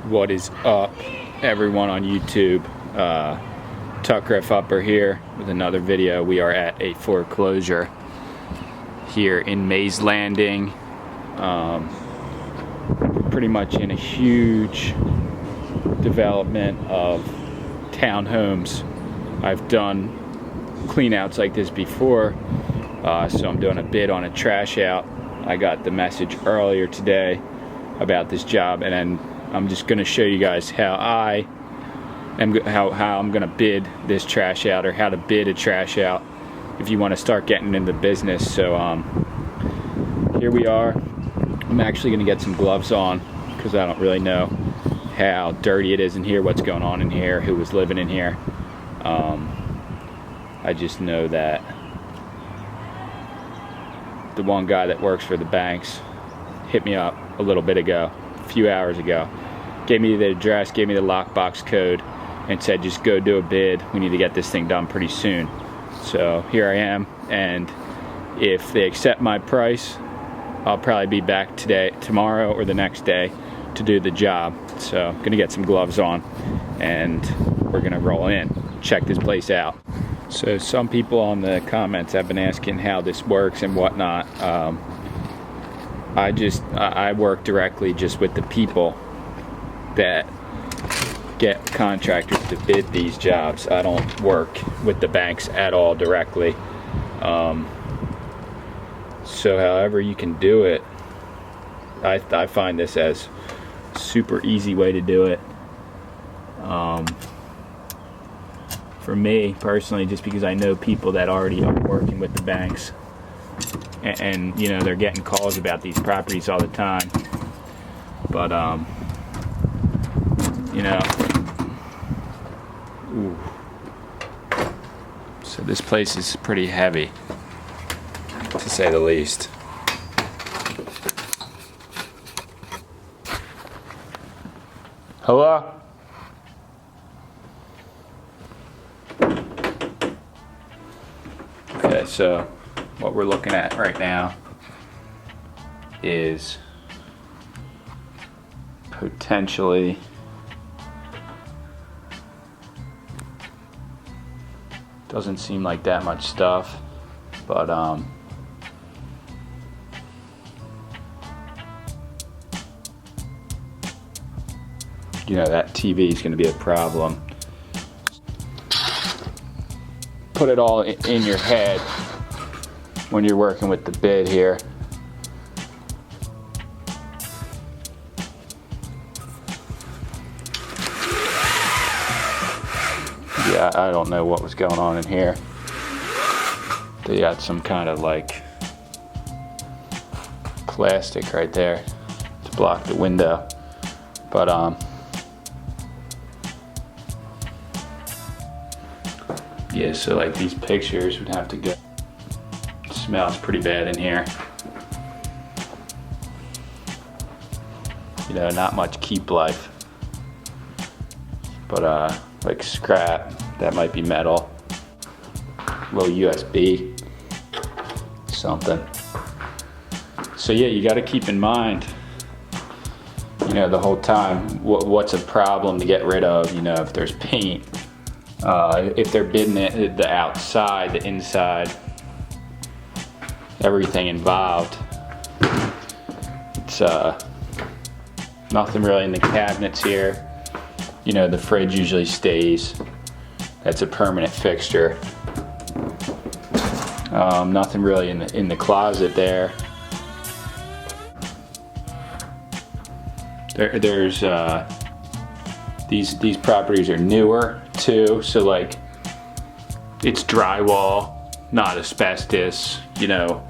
What is up, everyone on YouTube? Tucker F. Upper here with another video. We are at a foreclosure here in Mays Landing. Pretty much in a huge development of townhomes. I've done cleanouts like this before, so I'm doing a bid on a trash out. I got the message earlier today about this job, and then I'm just going to show you guys how I'm going to bid this trash out, or how to bid a trash out if you want to start getting into business. So here we are. I'm actually going to get some gloves on because I don't really know how dirty it is in here, what's going on in here, who was living in here. I just know that the one guy that works for the banks hit me up a little bit ago, a few hours ago, gave me the address, gave me the lockbox code, and said just go do a bid. We need to get this thing done pretty soon. So here I am, and if they accept my price, I'll probably be back tomorrow or the next day to do the job. So I'm gonna get some gloves on and we're gonna roll in, check this place out. So some people on the comments have been asking how this works and whatnot. I work directly just with the people that get contractors to bid these jobs. I don't work with the banks at all directly. So however you can do it, I find this as a super easy way to do it. For me personally, just because I know people that already are working with the banks, and you know, they're getting calls about these properties all the time. But you know, ooh. So this place is pretty heavy, to say the least. Hello? Okay, so what we're looking at right now is potentially doesn't seem like that much stuff, but you know, that TV is going to be a problem. Put it all in your head when you're working with the bid here. Yeah, I don't know what was going on in here. They got some kind of like plastic right there to block the window. But yeah, so like these pictures would have to go. It smells pretty bad in here. You know, not much keep life. But like scrap, that might be metal. Little USB, something. So yeah, you gotta keep in mind, you know, the whole time, what's a problem to get rid of. You know, if there's paint, if they're bidding it, the outside, the inside, everything involved. It's nothing really in the cabinets here. You know, the fridge usually stays. That's a permanent fixture. Nothing really in the closet there. There's these properties are newer too, so like it's drywall, not asbestos. You know,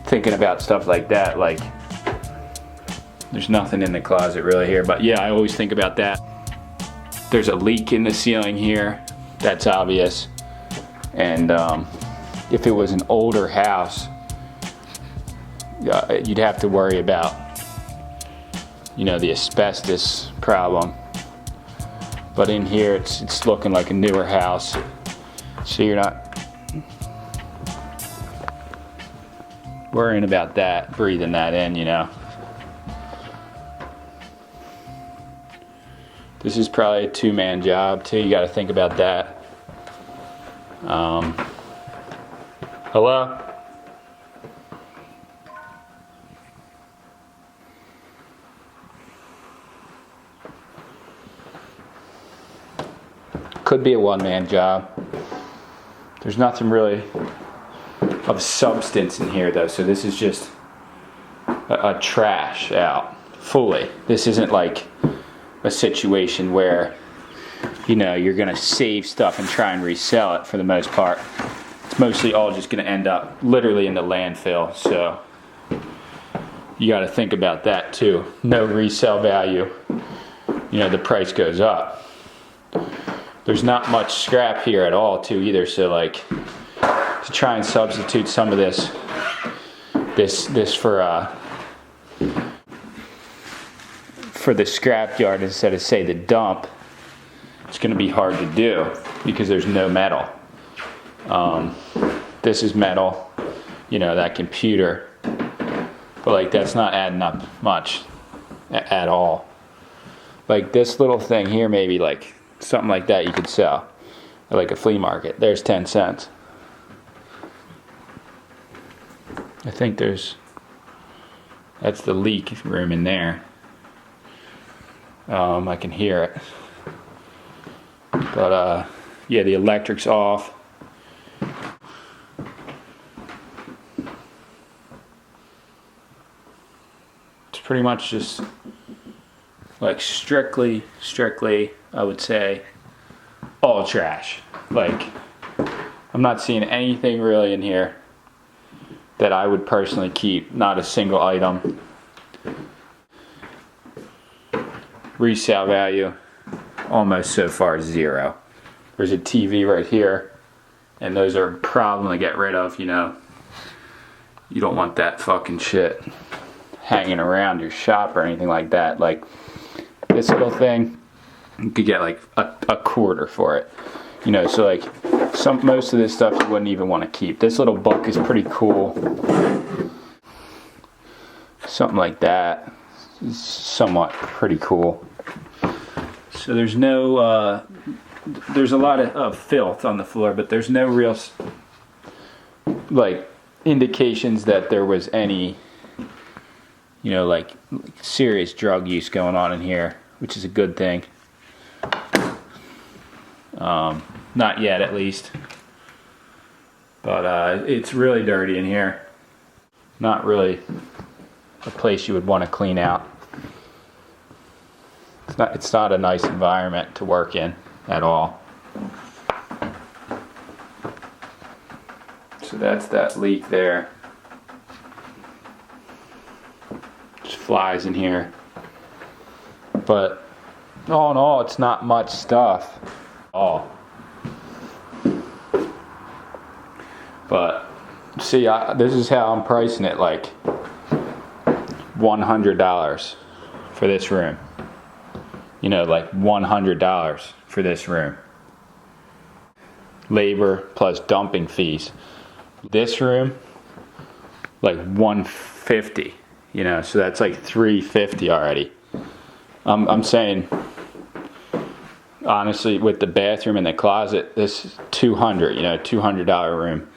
thinking about stuff like that, like there's nothing in the closet really here. But yeah, I always think about that. There's a leak in the ceiling here, that's obvious. And if it was an older house, you'd have to worry about, you know, the asbestos problem. But in here, it's looking like a newer house, so you're not worrying about that, breathing that in, you know. This is probably a two-man job too. You got to think about that. Hello? Could be a one-man job. There's nothing really of substance in here though, so this is just a trash out fully. This isn't like a situation where, you know, you're gonna save stuff and try and resell it. For the most part, it's mostly all just gonna end up literally in the landfill, so you got to think about that too. No resale value, you know, the price goes up. There's not much scrap here at all too either, so like to try and substitute some of this for the scrap yard instead of say the dump, it's going to be hard to do because there's no metal. This is metal, you know, that computer, but like that's not adding up much at all. Like this little thing here, maybe like something like that you could sell at like a flea market. There's 10 cents. I think that's the leak room in there. I can hear it. But yeah, the electric's off. It's pretty much just like strictly, I would say, all trash. Like, I'm not seeing anything really in here that I would personally keep. Not a single item. Resale value, almost so far zero. There's a TV right here, and those are a problem to get rid of, you know. You don't want that fucking shit hanging around your shop or anything like that. Like, this little thing, you could get like a quarter for it, you know. So like most of this stuff you wouldn't even want to keep. This little book is pretty cool. Something like that is somewhat pretty cool. So there's no there's a lot of filth on the floor, but there's no real like indications that there was any, you know, like serious drug use going on in here, which is a good thing. Not yet, at least. But it's really dirty in here. Not really a place you would want to clean out. It's not a nice environment to work in at all. So that's that leak there. Just flies in here. But all in all, it's not much stuff at all. But see, this is how I'm pricing it, like $100 for this room. You know, like $100 for this room. Labor plus dumping fees. This room, like $150. You know, so that's like $350 already. I'm saying, honestly, with the bathroom and the closet, this is $200. You know, $200 room.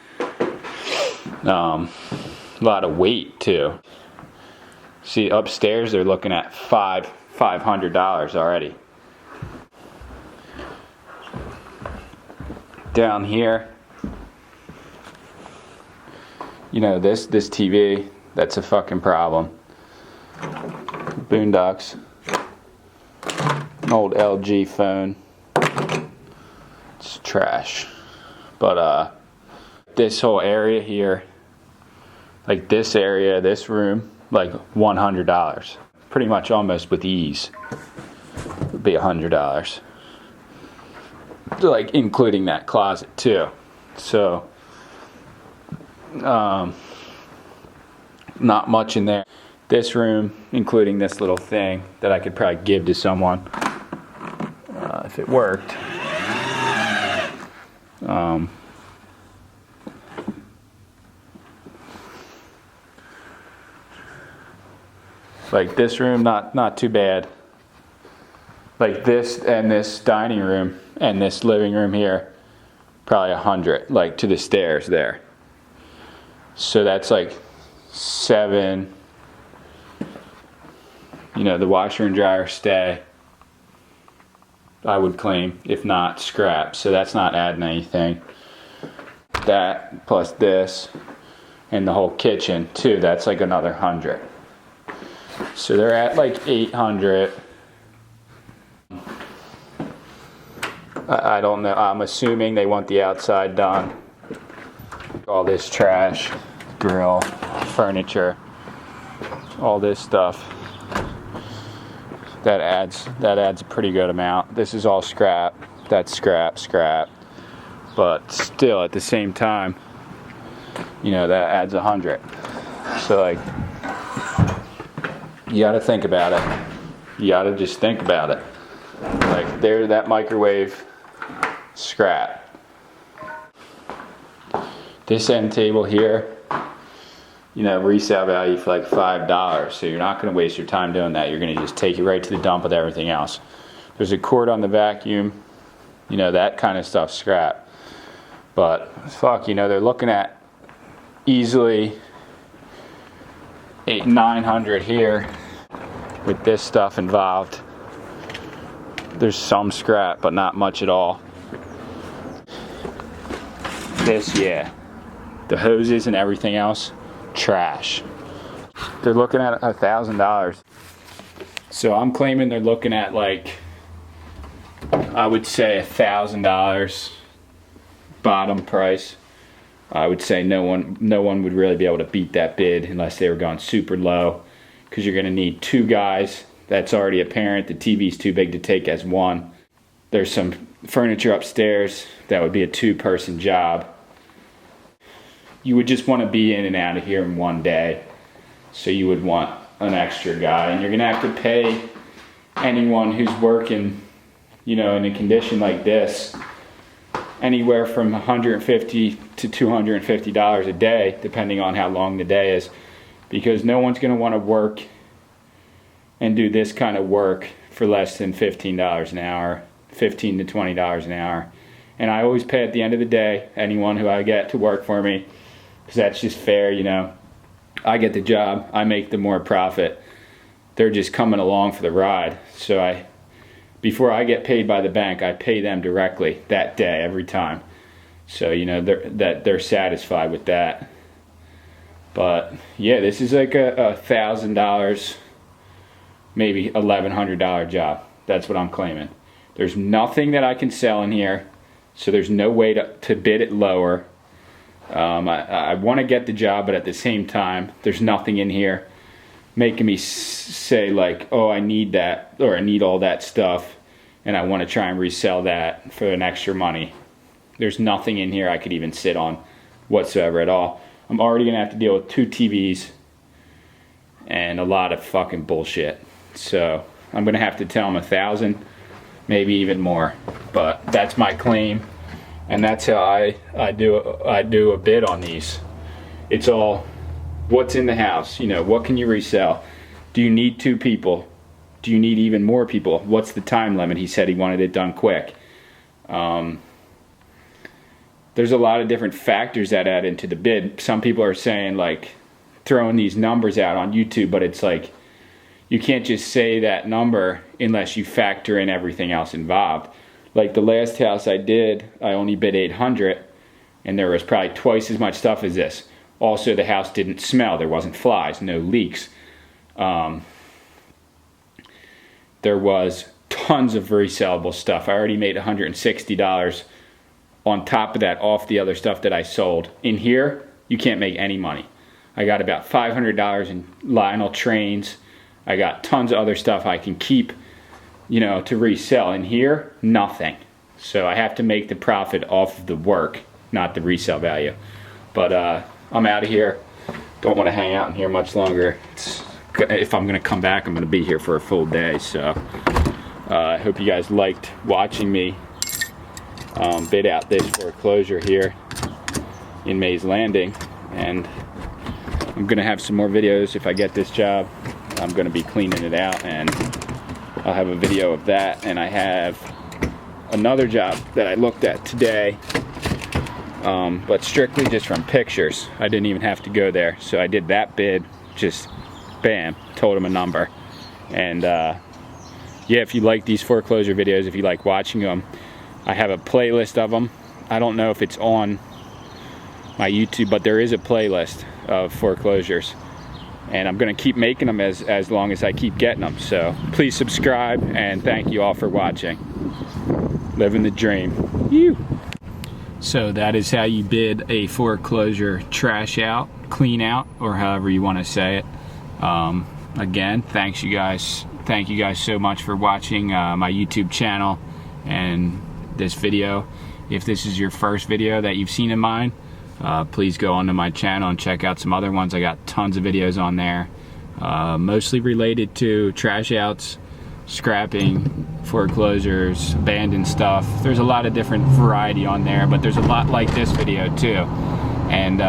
A lot of weight too. See, upstairs they're looking at $500 already. Down here, you know, this TV, that's a fucking problem. Boondocks. An old LG phone. It's trash. But this whole area here, like this area, this room, like $100. Pretty much almost with ease would be $100. Like including that closet too. So not much in there. This room, including this little thing that I could probably give to someone if it worked. Like this room, not too bad. Like this and this dining room and this living room here, probably 100, like to the stairs there. So that's like 7. You know, the washer and dryer stay, I would claim, if not scrap. So that's not adding anything. That plus this and the whole kitchen too, that's like another 100. So they're at like 800. I don't know. I'm assuming they want the outside done. All this trash, grill, furniture, all this stuff. That adds a pretty good amount. This is all scrap. That's scrap. But still, at the same time, you know, that adds 100. So like, you got to think about it. You got to just think about it. Like there, that microwave, scrap. This end table here, you know, resale value for like $5. So you're not going to waste your time doing that. You're going to just take it right to the dump with everything else. There's a cord on the vacuum, you know, that kind of stuff, scrap. But fuck, you know, they're looking at easily 800-900 here with this stuff involved. There's some scrap, but not much at all. This, yeah, the hoses and everything else, trash. They're looking at $1,000. So I'm claiming they're looking at like, I would say $1,000 bottom price. I would say no one would really be able to beat that bid unless they were going super low, because you're going to need 2 guys. That's already apparent. The TV's too big to take as one. There's some furniture upstairs. That would be a 2-person job. You would just want to be in and out of here in one day. So you would want an extra guy. And you're going to have to pay anyone who's working, you know, in a condition like this, anywhere from $150 to $250 a day, depending on how long the day is. Because no one's going to want to work and do this kind of work for less than $15 an hour, $15 to $20 an hour. And I always pay at the end of the day anyone who I get to work for me, because that's just fair, you know. I get the job, I make the more profit. They're just coming along for the ride. So before I get paid by the bank, I pay them directly that day, every time. So, you know, they're satisfied with that. But yeah, this is like a $1,000, maybe $1,100 job. That's what I'm claiming. There's nothing that I can sell in here, so there's no way to bid it lower. I want to get the job, but at the same time, there's nothing in here making me say like, oh, I need that, or I need all that stuff, and I want to try and resell that for an extra money. There's nothing in here I could even sit on whatsoever at all. I'm already going to have to deal with 2 TVs and a lot of fucking bullshit. So I'm going to have to tell them 1,000, maybe even more. But that's my claim, and that's how I do a bid on these. It's all what's in the house. You know, what can you resell? Do you need 2 people? Do you need even more people? What's the time limit? He said he wanted it done quick. There's a lot of different factors that add into the bid. Some people are saying, like, throwing these numbers out on YouTube, but it's like, you can't just say that number unless you factor in everything else involved. Like the last house I did, I only bid 800, and there was probably twice as much stuff as this. Also, the house didn't smell. There wasn't flies, no leaks. There was tons of resellable stuff. I already made $160 on top of that off the other stuff that I sold. In here, you can't make any money. I got about $500 in Lionel trains. I got tons of other stuff I can keep, you know, to resell. In here, nothing. So I have to make the profit off of the work, not the resale value. But I'm out of here. Don't want to hang out in here much longer. If I'm going to come back, I'm going to be here for a full day. So I hope you guys liked watching me bid out this foreclosure here in Mays Landing. And I'm going to have some more videos if I get this job. I'm going to be cleaning it out and I'll have a video of that. And I have another job that I looked at today, but strictly just from pictures. I didn't even have to go there. So I did that bid, just bam, told him a number. And yeah, if you like these foreclosure videos, if you like watching them, I have a playlist of them. I don't know if it's on my YouTube, but there is a playlist of foreclosures. And I'm gonna keep making them as long as I keep getting them. So please subscribe, and thank you all for watching. Living the dream. You. So that is how you bid a foreclosure trash out, clean out, or however you want to say it. Again, thank you guys so much for watching my YouTube channel and this video. If this is your first video that you've seen of mine, please go onto my channel and check out some other ones. I got tons of videos on there, mostly related to trash outs, scrapping, foreclosures, abandoned stuff. There's a lot of different variety on there, but there's a lot like this video too. And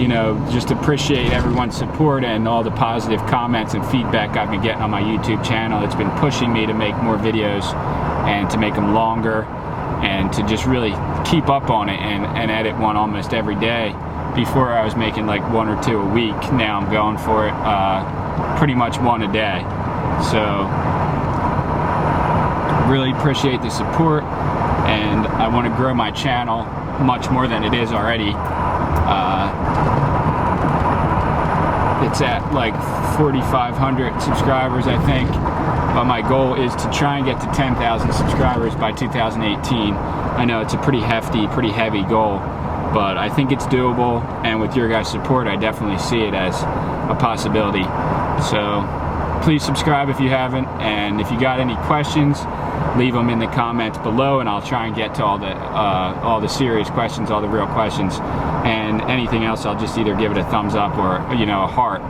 you know, just appreciate everyone's support and all the positive comments and feedback I've been getting on my YouTube channel. It's been pushing me to make more videos and to make them longer and to just really keep up on it and edit one almost every day. Before I was making like 1 or 2 a week. Now I'm going for it pretty much 1 a day. So really appreciate the support, and I want to grow my channel much more than it is already. It's at like 4,500 subscribers, I think, but my goal is to try and get to 10,000 subscribers by 2018. I know it's a pretty hefty, pretty heavy goal, but I think it's doable, and with your guys' support, I definitely see it as a possibility. So please subscribe if you haven't, and if you got any questions, leave them in the comments below, and I'll try and get to all the serious questions, all the real questions, and anything else I'll just either give it a thumbs up or, you know, a heart.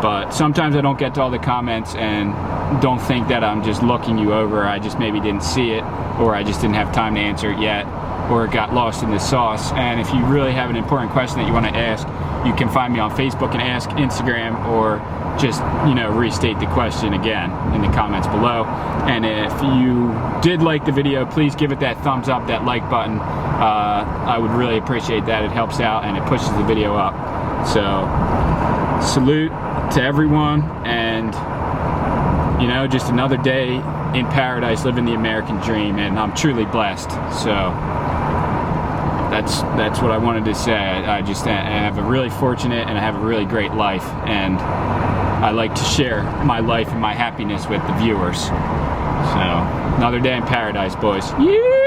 But sometimes I don't get to all the comments, and don't think that I'm just looking you over. I just maybe didn't see it, or I just didn't have time to answer it yet, or it got lost in the sauce. And if you really have an important question that you want to ask, you can find me on Facebook and ask, Instagram, or just, you know, restate the question again in the comments below. And if you did like the video, please give it that thumbs up, that like button. I would really appreciate that. It helps out and it pushes the video up. So salute to everyone, and you know, just another day in paradise, living the American dream, and I'm truly blessed. So that's what I wanted to say. I have a really fortunate, and I have a really great life, and I like to share my life and my happiness with the viewers. So another day in paradise, boys. Yeah.